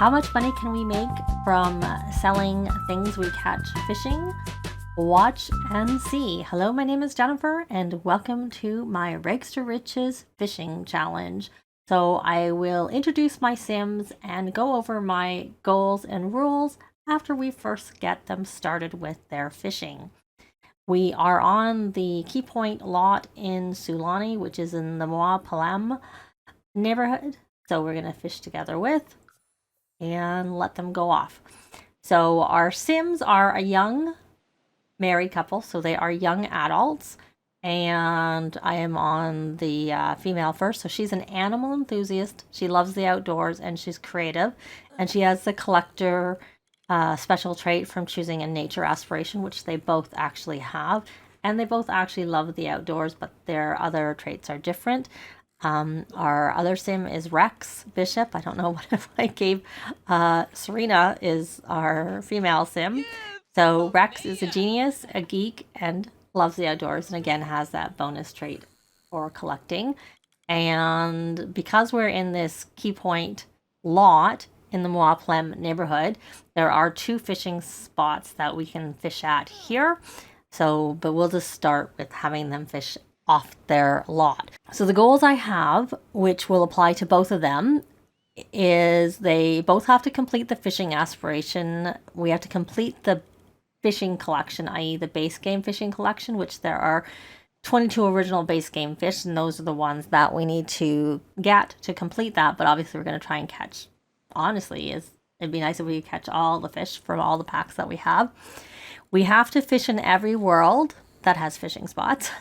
How much money can we make from selling things we catch fishing? Watch and see. Hello, my name is Jennifer and welcome to my Rags to Riches fishing challenge. So I will introduce my Sims and go over my goals and rules after we first get them started with their fishing. We are on the Key Point lot in Sulani, which is in the MapleSimmer neighborhood. So we're going to fish together with and let them go off. So our Sims are a young married couple, so they are young adults, and I am on the female first. So she's an animal enthusiast. She loves the outdoors and she's creative, and she has the collector special trait from choosing a nature aspiration, which they both actually have, and they both actually love the outdoors, but their other traits are different. Our other Sim is Rex Bishop. I don't know what if I gave Serena is our female Sim. So Rex is a genius, a geek, and loves the outdoors, and again has that bonus trait for collecting. And because we're in this Key Point lot in the MapleSimmer neighborhood, there are 2 fishing spots that we can fish at here. So, but we'll just start with having them fish off their lot. So the goals I have, which will apply to both of them, is they both have to complete the fishing aspiration. We have to complete the fishing collection, i.e. the base game fishing collection, which there are 22 original base game fish, and those are the ones that we need to get to complete that. But obviously we're going to try and catch, honestly, it'd be nice if we could catch all the fish from all the packs that we have. We have to fish in every world that has fishing spots,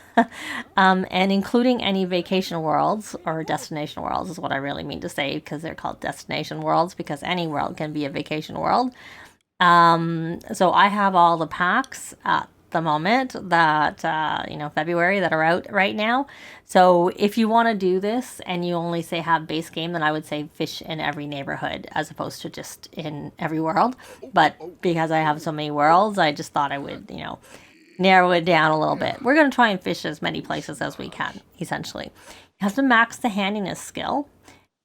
and including any vacation worlds or destination worlds is what I really mean to say, because they're called destination worlds, because any world can be a vacation world. So I have all the packs at the moment that, February, that are out right now. So if you want to do this and you only say have base game, then I would say fish in every neighborhood as opposed to just in every world. But because I have so many worlds, I just thought I would, narrow it down a little bit. We're going to try and fish as many places as we can, essentially. You have to max the handiness skill,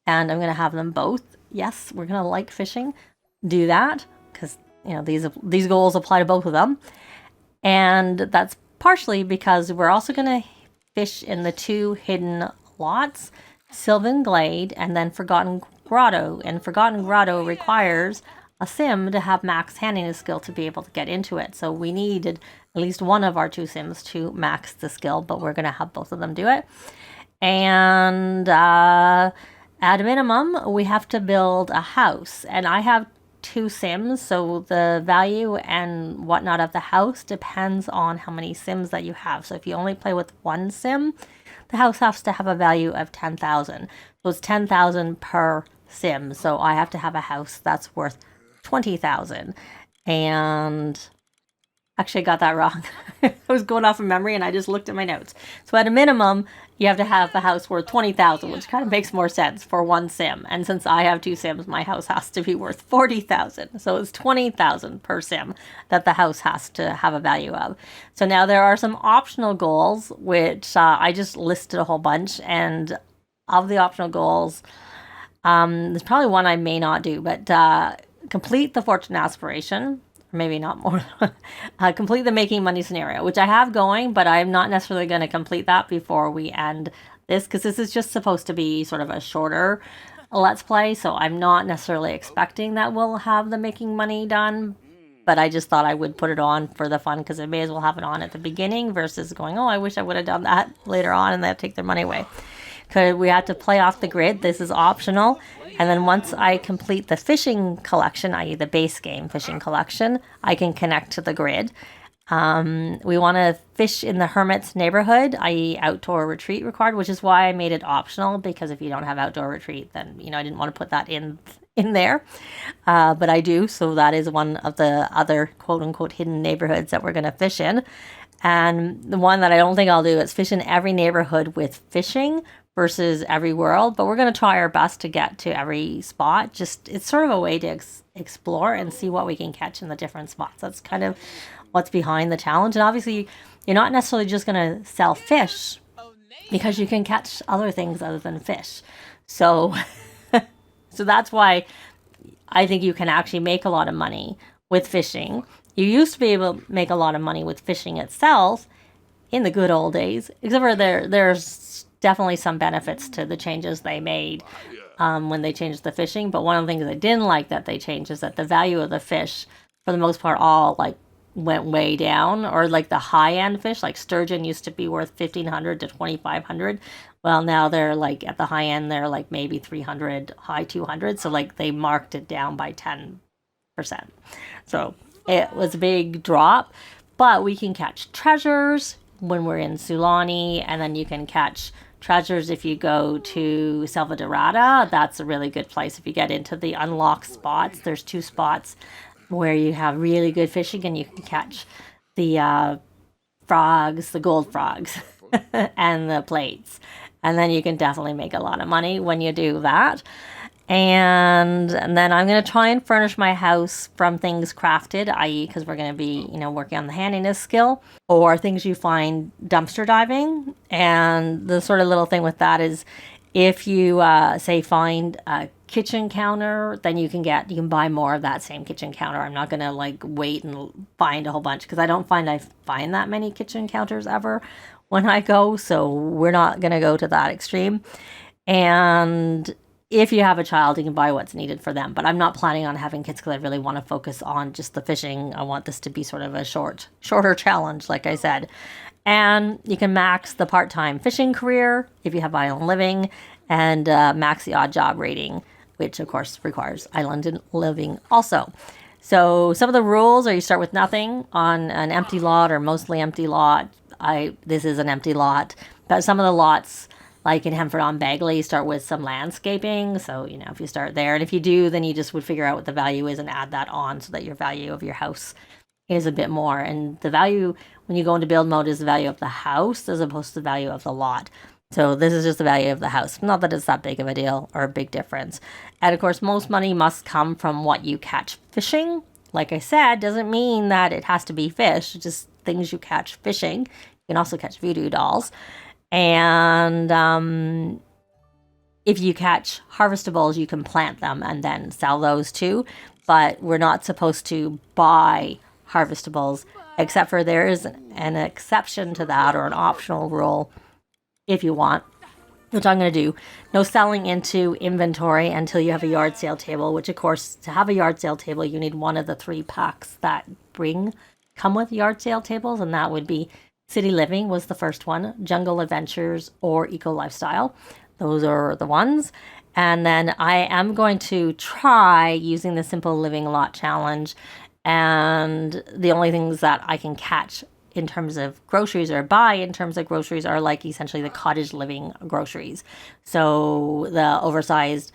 and I'm going to have them both. Yes, we're going to like fishing. Do that, because these goals apply to both of them. And that's partially because we're also going to fish in the 2 hidden lots, Sylvan Glade and then Forgotten Grotto. And Forgotten Grotto requires a Sim to have max handiness skill to be able to get into it. So we needed at least one of our 2 Sims to max the skill, but we're going to have both of them do it. And at a minimum, we have to build a house. And I have 2 Sims, so the value and whatnot of the house depends on how many Sims that you have. So if you only play with 1 Sim, the house has to have a value of 10,000. So it's 10,000 per Sim. So I have to have a house that's worth 20,000. And actually I got that wrong. I was going off of memory and I just looked at my notes. So at a minimum, you have to have a house worth 20,000, which kind of makes more sense for 1 Sim. And since I have 2 Sims, my house has to be worth 40,000. So it's 20,000 per Sim that the house has to have a value of. So now there are some optional goals, which I just listed a whole bunch. And of the optional goals, there's probably one I may not do, but complete the fortune aspiration. Maybe not more. Complete the making money scenario, which I have going, but I'm not necessarily going to complete that before we end this, because this is just supposed to be sort of a shorter let's play. So I'm not necessarily expecting that we'll have the making money done, but I just thought I would put it on for the fun, because I may as well have it on at the beginning versus going, oh, I wish I would have done that later on, and they have to take their money away. Because we had to play off the grid. This is optional. And then once I complete the fishing collection, i.e. the base game fishing collection, I can connect to the grid. We want to fish in the Hermit's neighborhood, i.e. outdoor retreat required, which is why I made it optional, because if you don't have outdoor retreat, then, I didn't want to put that in there. But I do, so that is one of the other quote-unquote hidden neighborhoods that we're going to fish in. And the one that I don't think I'll do is fish in every neighborhood with fishing versus every world, but we're going to try our best to get to every spot. Just, it's sort of a way to explore and see what we can catch in the different spots. That's kind of what's behind the challenge. And obviously you're not necessarily just going to sell fish, because you can catch other things other than fish. So so that's why I think you can actually make a lot of money with fishing. You used to be able to make a lot of money with fishing itself in the good old days, except for there's definitely some benefits to the changes they made when they changed the fishing. But one of the things I didn't like that they changed is that the value of the fish, for the most part, all like went way down. Or like the high end fish, like sturgeon, used to be worth 1,500 to 2,500. Well, now they're like at the high end, they're like maybe 300, high 200. So like they marked it down by 10%. So it was a big drop. But we can catch treasures when we're in Sulani, and then you can catch treasures if you go to Salvadorada. That's a really good place. If you get into the unlocked spots, there's 2 spots where you have really good fishing, and you can catch the frogs, the gold frogs, and the plates. And then you can definitely make a lot of money when you do that. And then I'm going to try and furnish my house from things crafted, i.e. because we're going to be, working on the handiness skill, or things you find dumpster diving. And the sort of little thing with that is if you, say, find a kitchen counter, then you can buy more of that same kitchen counter. I'm not going to like wait and find a whole bunch, because I don't find that many kitchen counters ever when I go. So we're not going to go to that extreme. And if you have a child, you can buy what's needed for them. But I'm not planning on having kids because I really want to focus on just the fishing. I want this to be sort of a shorter challenge, like I said. And you can max the part-time fishing career if you have island living, and max the odd job rating, which of course requires island living also. So some of the rules are: you start with nothing on an empty lot or mostly empty lot. This is an empty lot, but some of the lots, like in Hemford-on-Bagley, start with some landscaping. So, if you start there, and if you do, then you just would figure out what the value is and add that on so that your value of your house is a bit more. And the value, when you go into build mode, is the value of the house as opposed to the value of the lot. So this is just the value of the house. Not that it's that big of a deal or a big difference. And of course, most money must come from what you catch fishing. Like I said, doesn't mean that it has to be fish, just things you catch fishing. You can also catch voodoo dolls. And if you catch harvestables, you can plant them and then sell those too. But we're not supposed to buy harvestables, except for there is an exception to that, or an optional rule if you want, which I'm going to do. No selling into inventory until you have a yard sale table, which of course, to have a yard sale table, you need one of the 3 packs that come with yard sale tables, and that would be City Living was the first one, Jungle Adventures, or Eco Lifestyle. Those are the ones. And then I am going to try using the Simple Living Lot Challenge. And the only things that I can catch in terms of groceries, or buy in terms of groceries, are like essentially the cottage living groceries. So the oversized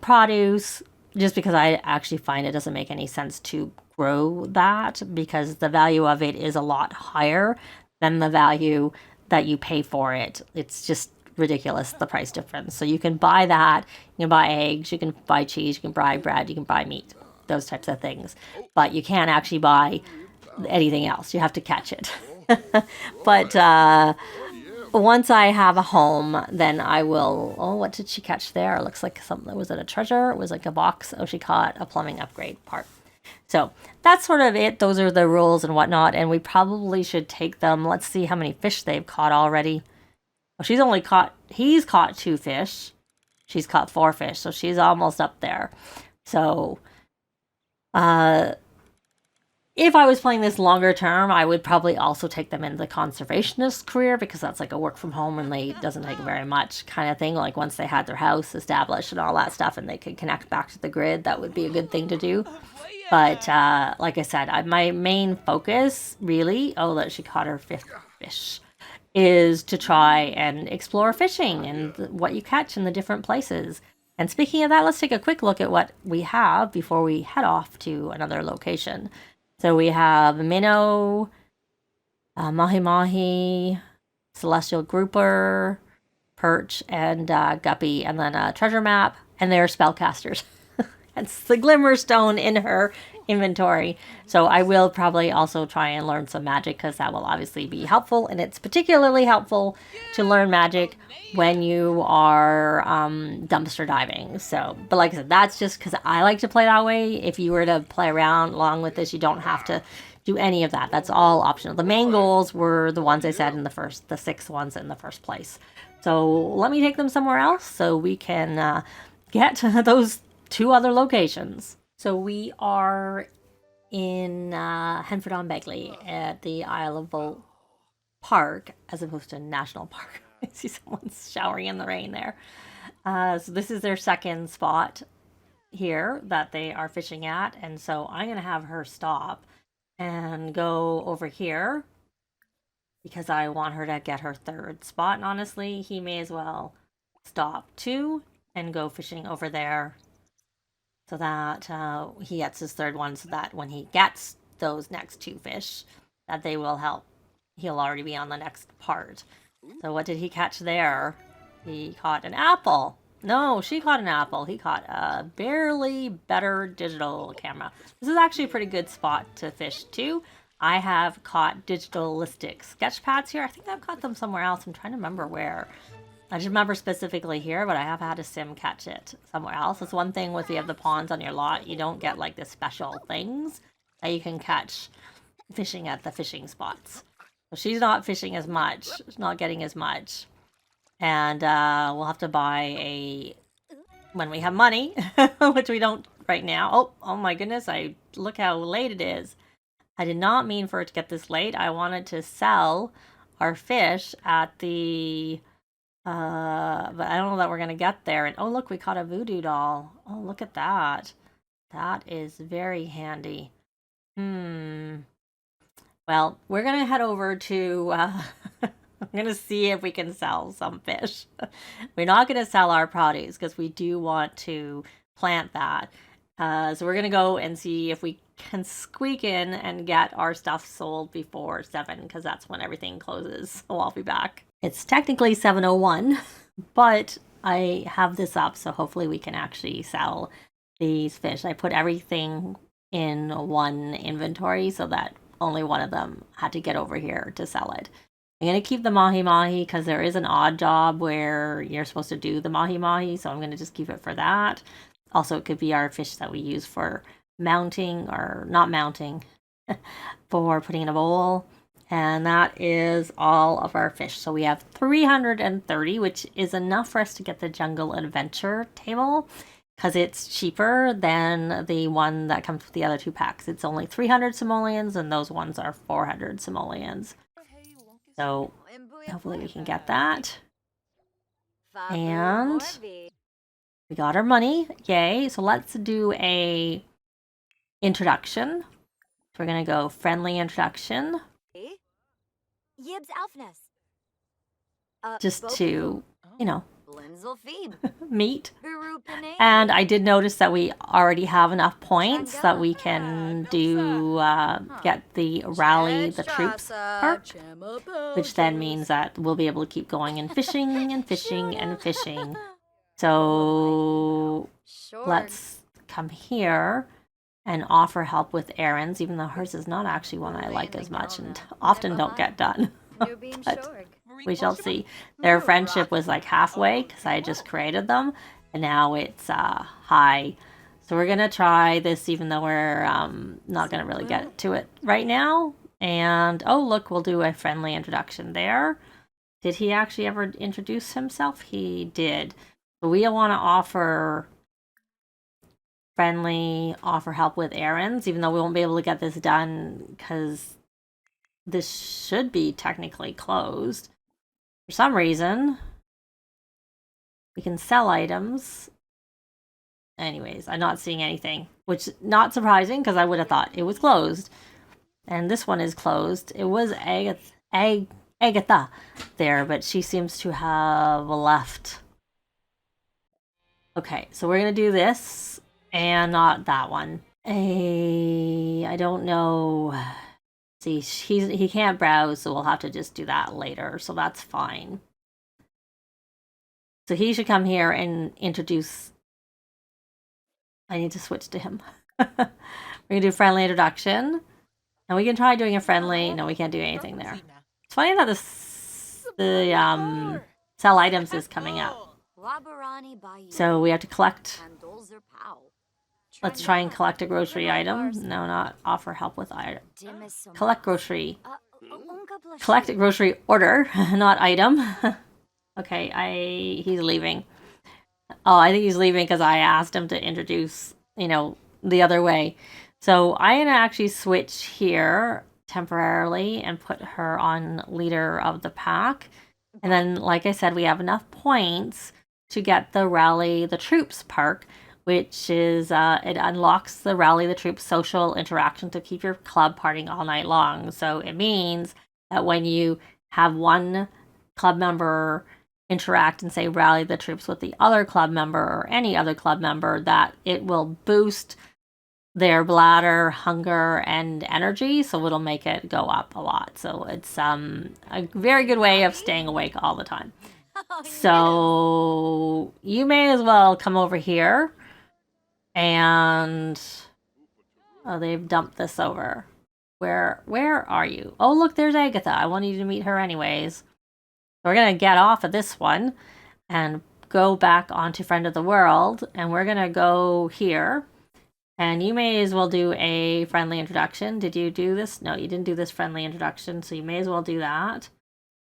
produce, just because I actually find it doesn't make any sense to grow that, because the value of it is a lot higher than the value that you pay for it. It's just ridiculous, the price difference. So you can buy that, you can buy eggs, you can buy cheese, you can buy bread, you can buy meat, those types of things. But you can't actually buy anything else. You have to catch it. But once I have a home, then I will... Oh, what did she catch there? It looks like something. Was it a treasure? It was like a box. Oh, she caught a plumbing upgrade part. So that's sort of it. Those are the rules and whatnot. And we probably should take them. Let's see how many fish they've caught already. Well, he's caught 2 fish. She's caught 4 fish. So she's almost up there. So, if I was playing this longer term, I would probably also take them into the conservationist career, because that's like a work from home and it doesn't take very much kind of thing. Like once they had their house established and all that stuff and they could connect back to the grid, that would be a good thing to do. But like I said, my main focus really, that she caught her 5th fish, is to try and explore fishing and what you catch in the different places. And speaking of that, let's take a quick look at what we have before we head off to another location. So we have minnow, mahi-mahi, celestial grouper, perch, and guppy, and then a treasure map, and they're spellcasters. It's the Glimmerstone in her inventory. So I will probably also try and learn some magic because that will obviously be helpful. And it's particularly helpful to learn magic when you are dumpster diving. So, but like I said, that's just because I like to play that way. If you were to play around along with this, you don't have to do any of that. That's all optional. The main goals were the ones I said in the 6 ones in the first place. So let me take them somewhere else so we can get to those 2 other locations. So we are in Henford-on-Begley at the Isle of Volt Park as opposed to National Park. I see someone's showering in the rain there. So this is their second spot here that they are fishing at. And so I'm going to have her stop and go over here because I want her to get her 3rd spot. And honestly, he may as well stop too and go fishing over there so that he gets his 3rd one, so that when he gets those next 2 fish, that they will help. He'll already be on the next part. So what did he catch there? He caught an apple. No, she caught an apple. He caught a barely better digital camera. This is actually a pretty good spot to fish too. I have caught digitalistic sketch pads here. I think I've caught them somewhere else. I'm trying to remember where. I just remember specifically here, but I have had a sim catch it somewhere else. It's one thing with you have the ponds on your lot. You don't get like the special things that you can catch fishing at the fishing spots. So she's not fishing as much. She's not getting as much. And we'll have to buy when we have money, which we don't right now. Oh my goodness, look how late it is. I did not mean for it to get this late. I wanted to sell our fish at the, but I don't know that we're going to get there. And oh, look, we caught a voodoo doll. Oh, look at that. That is very handy. Well, we're going to head over to, I'm going to see if we can sell some fish. We're not going to sell our produce because we do want to plant that. So we're going to go and see if we can squeak in and get our stuff sold before 7 because that's when everything closes. So I'll be back. It's technically 7:01, but I have this up, so hopefully we can actually sell these fish. I put everything in one inventory so that only one of them had to get over here to sell it. I'm going to keep the mahi-mahi because there is an odd job where you're supposed to do the mahi-mahi, so I'm going to just keep it for that. Also, it could be our fish that we use for mounting or not mounting for putting in a bowl. And that is all of our fish. So we have 330, which is enough for us to get the Jungle Adventure table because it's cheaper than the one that comes with the other 2 packs. It's only 300 simoleons and those ones are 400 simoleons. So hopefully we can get that. And we got our money. Yay. So let's do a introduction. So we're going to go friendly introduction. Just to, meet. And I did notice that we already have enough points that we can do get the rally the troops perk, which then means that we'll be able to keep going and fishing and fishing and fishing. So let's come here and offer help with errands, even though hers is not actually one I like as much and often don't get done. But we shall see. Their friendship was like halfway because I just created them, and now it's high. So we're going to try this even though we're not going to really get to it right now. And oh, look, we'll do a friendly introduction there. Did he actually ever introduce himself? He did. So we want to offer help with errands, even though we won't be able to get this done because this should be technically closed. For some reason, we can sell items. Anyways, I'm not seeing anything, which is not surprising because I would have thought it was closed. And this one is closed. It was Agatha there, but she seems to have left. Okay, so we're going to do this and not that one. I don't know. See, he can't browse, so we'll have to just do that later, so that's fine. So he should come here and introduce I need to switch to him. We're gonna do friendly introduction. And we can try doing a friendly. No, we can't do anything there. It's funny that the sell items is coming up. So we have to collect. Let's try and collect a grocery item. No, not offer help with item. Collect grocery. Collect a grocery order, not item. Okay, he's leaving. Oh, I think he's leaving because I asked him to introduce, the other way. So I'm gonna actually switch here temporarily and put her on leader of the pack. And then, like I said, we have enough points to get the Rally the Troops perk, which is, it unlocks the Rally the Troops social interaction to keep your club partying all night long. So it means that when you have one club member interact and say rally the troops with the other club member or any other club member, that it will boost their bladder, hunger, and energy, so it'll make it go up a lot. So it's a very good way of staying awake all the time. So you may as well come over here and they've dumped this over. Where are you? Oh, look, there's Agatha. I wanted you to meet her anyways. We're gonna get off of this one and go back onto Friend of the World, and we're gonna go here. And you may as well do a friendly introduction. Did you do this? No, you didn't do this friendly introduction, so you may as well do that.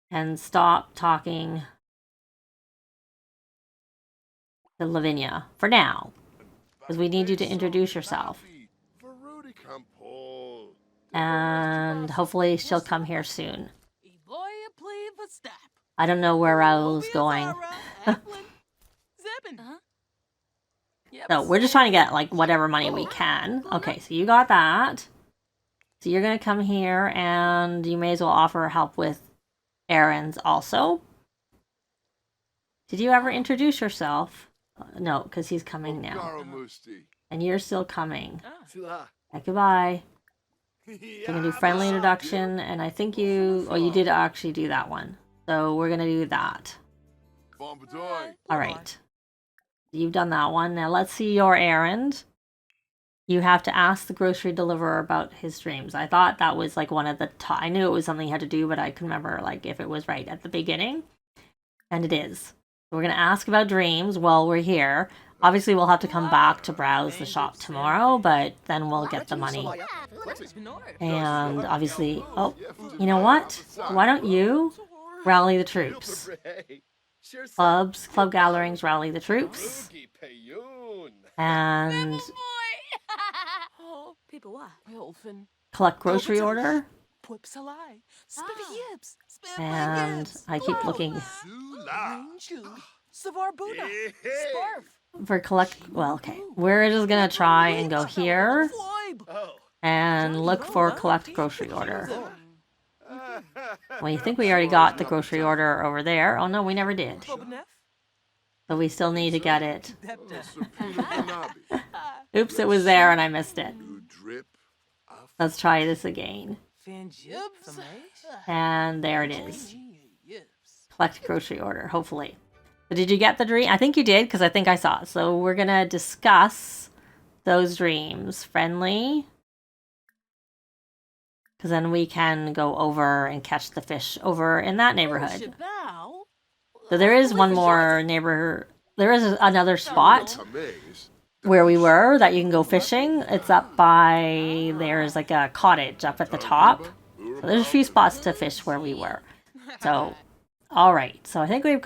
And stop talking to Lavinia for now, because we need you to introduce yourself. And hopefully she'll come here soon. I don't know where I was going. So we're just trying to get like whatever money we can. Okay, so you got that. So you're going to come here and you may as well offer help with errands also. Did you ever introduce yourself? No, because he's coming now. And you're still coming. Goodbye. So I'm going to do friendly introduction, and I think you did actually do that one. So we're going to do that. Alright. You've done that one. Now let's see your errand. You have to ask the grocery deliverer about his dreams. I thought that was like one of the top. I knew it was something you had to do, but I couldn't remember like if it was right at the beginning. And it is. So we're going to ask about dreams while we're here. Obviously, we'll have to come back to browse the shop tomorrow, but then we'll get the money. And obviously, oh, you know what? Why don't you rally the troops? Club gatherings, rally the troops. And collect grocery order. And I keep looking for collect. Well, okay. We're just gonna try and go here and look for collect grocery order. Well, you think we already got the grocery order over there? Oh no, we never did. So we still need to get it. Oops, it was there and I missed it. Let's try this again. And there it is. Collect grocery order, hopefully. So did you get the dream? I think you did, because I think I saw it. So we're going to discuss those dreams. Friendly. Because then we can go over and catch the fish over in that neighborhood. So there is one more neighbor. There is another spot where we were that you can go fishing. It's up by, there's like a cottage up at the top. So there's a few spots to fish where we were. So, all right. So I think we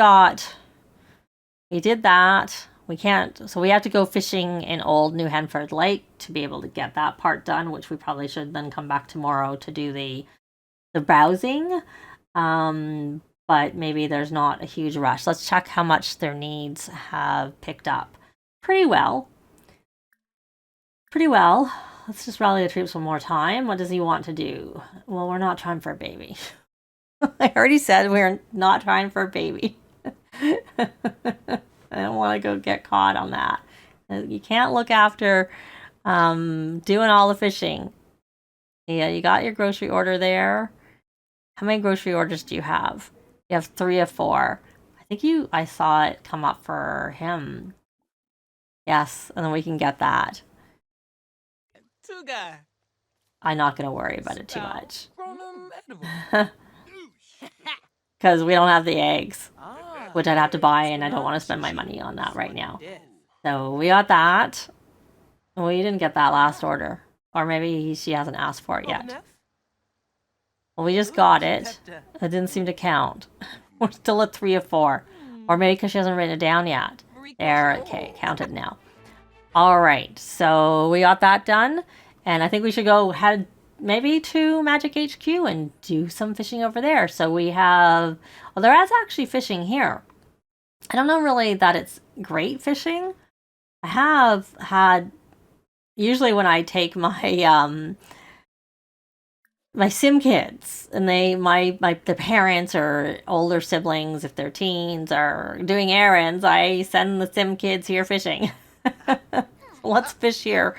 did that. We can't, so we have to go fishing in Old New Henford Lake to be able to get that part done, which we probably should then come back tomorrow to do the browsing. But maybe there's not a huge rush. Let's check how much their needs have picked up. Pretty well. Pretty well. Let's just rally the troops one more time. What does he want to do? Well, we're not trying for a baby. I already said we're not trying for a baby. I don't want to go get caught on that. You can't look after doing all the fishing. Yeah, you got your grocery order there. How many grocery orders do you have? You have 3 of 4. I think I saw it come up for him. Yes, and then we can get that. Tuga. I'm not going to worry about it too Spell. much. Chronum edible. Because we don't have the eggs, Ah. which I'd have to buy, and I don't want to spend my money on that right now. So we got that. We didn't get that last order. Or maybe she hasn't asked for it yet. Well, we just got it. It didn't seem to count. We're still at 3 of 4. Or maybe because she hasn't written it down yet. There, okay, counted now. All right, so we got that done. And I think we should go head maybe to Magic HQ and do some fishing over there. So we have... Well, there is actually fishing here. I don't know really that it's great fishing. I have had... Usually when I take my... my sim kids and the parents or older siblings, if they're teens, are doing errands, I send the sim kids here fishing. Let's fish here.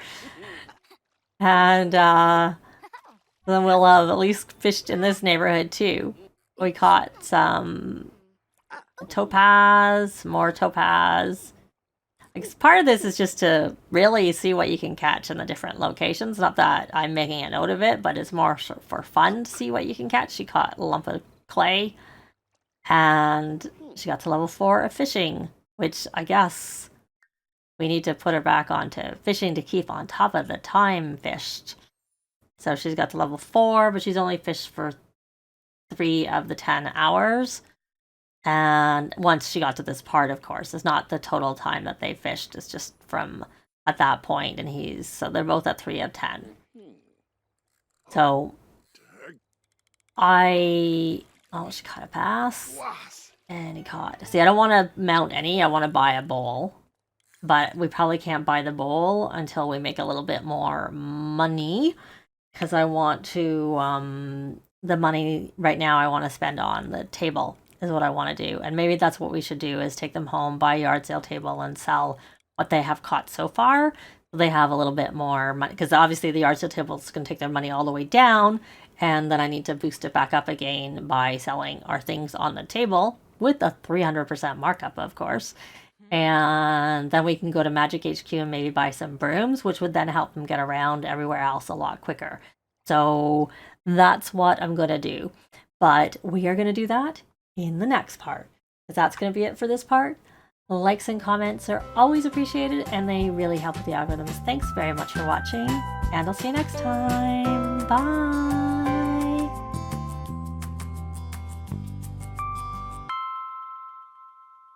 And then we'll have at least fished in this neighborhood too. We caught some topaz, more topaz. Part of this is just to really see what you can catch in the different locations. Not that I'm making a note of it, but it's more for fun to see what you can catch. She caught a lump of clay, and she got to level 4 of fishing, which I guess we need to put her back onto fishing to keep on top of the time fished. So she's got to level 4, but she's only fished for 3 of the 10 hours. And once she got to this part, of course, it's not the total time that they fished. It's just from at that point, and so they're both at 3 of 10. So she caught a bass, and he caught. See, I don't want to mount any. I want to buy a bowl, but we probably can't buy the bowl until we make a little bit more money, because I want to the money right now I want to spend on the table. Is what I want to do. And maybe that's what we should do, is take them home, buy a yard sale table, and sell what they have caught so far. So they have a little bit more money, because obviously the yard sale tables can take their money all the way down, and then I need to boost it back up again by selling our things on the table with a 300% markup, of course. And then we can go to Magic HQ and maybe buy some brooms, which would then help them get around everywhere else a lot quicker. So that's what I'm going to do. But we are going to do that in the next part. But that's going to be it for this part. Likes and comments are always appreciated, and they really help with the algorithms. Thanks very much for watching, and I'll see you next time. Bye!